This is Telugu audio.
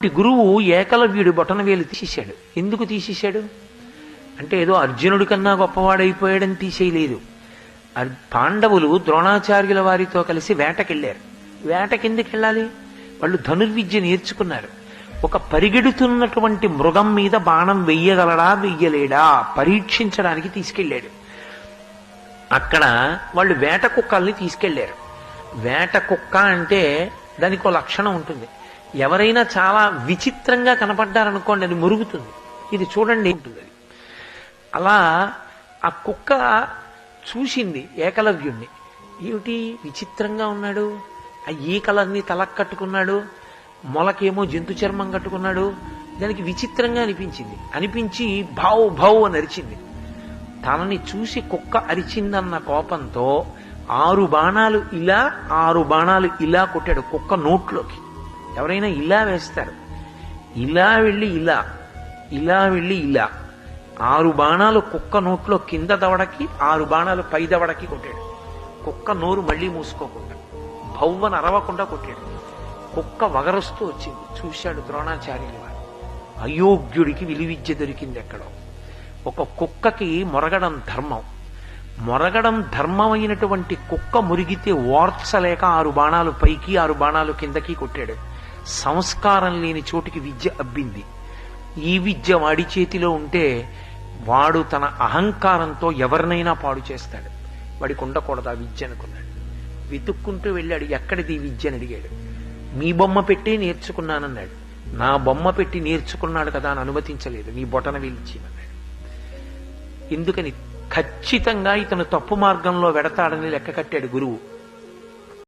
గురువు ఏకలవ్యుడి బొటనవేలు తీసేశాడు. ఎందుకు తీసేశాడు అంటే ఏదో అర్జునుడి కన్నా గొప్పవాడైపోయాడని తీసేయలేదు. పాండవులు ద్రోణాచార్యుల వారితో కలిసి వేటకెళ్లారు. వేటకెందుకు వెళ్ళాలి? వాళ్ళు ధనుర్విద్య నేర్చుకున్నారు. ఒక పరిగెడుతున్నటువంటి మృగం మీద బాణం వెయ్యగలడా వెయ్యలేడా పరీక్షించడానికి తీసుకెళ్లాడు. అక్కడ వాళ్ళు వేట కుక్కల్ని తీసుకెళ్లారు. వేట కుక్క అంటే దానికి ఒక లక్షణం ఉంటుంది. ఎవరైనా చాలా విచిత్రంగా కనపడ్డారనుకోండి, అది మురుగుతుంది. ఇది చూడండి ఉంటుంది. అది అలా ఆ కుక్క చూసింది ఏకలవ్యుణ్ణి. ఏమిటి విచిత్రంగా ఉన్నాడు, ఆ ఈకలన్నీ తలకు కట్టుకున్నాడు, మొలకేమో జంతు చర్మం కట్టుకున్నాడు. దానికి విచిత్రంగా అనిపించి భౌ భౌ అని అరిచింది. తనని చూసి కుక్క అరిచిందన్న కోపంతో 6 బాణాలు ఇలా 6 బాణాలు ఇలా కొట్టాడు కుక్క నోట్లోకి. ఎవరైనా ఇలా వేస్తారు, ఇలా వెళ్ళి ఇలా, ఇలా వెళ్ళి ఇలా. 6 బాణాలు కుక్క నోట్లో కింద దవడకి, 6 బాణాలు పై దవడకి కొట్టాడు. కుక్క నోరు మళ్లీ మూసుకోకుండా, భవ్వన అరవకుండా కొట్టాడు. కుక్క వగరుస్తూ వచ్చింది. చూశాడు ద్రోణాచార్యులు వారు. అయోగ్యుడికి విలువిద్య దొరికింది ఎక్కడో. ఒక కుక్కకి మొరగడం ధర్మం. మొరగడం ధర్మమైనటువంటి కుక్క మురిగితే ఓర్చలేక 6 బాణాలు పైకి 6 బాణాలు కిందకి కొట్టాడు. సంస్కారం లేని చోటికి విద్య అబ్బింది. ఈ విద్య వాడి చేతిలో ఉంటే వాడు తన అహంకారంతో ఎవరినైనా పాడు చేస్తాడు. వాడికి ఉండకూడదు ఆ విద్య అనుకున్నాడు. వెతుక్కుంటూ వెళ్ళాడు. ఎక్కడిది ఈ విద్య అని అడిగాడు. మీ బొమ్మ పెట్టి నేర్చుకున్నానన్నాడు. నా బొమ్మ పెట్టి నేర్చుకున్నాడు కదా అని అనుమతించలేదు. నీ బొటన వేలిచ్చిమన్నాడు. ఎందుకని? ఖచ్చితంగా ఇతను తప్పు మార్గంలో వెడతాడని లెక్క కట్టాడు గురువు.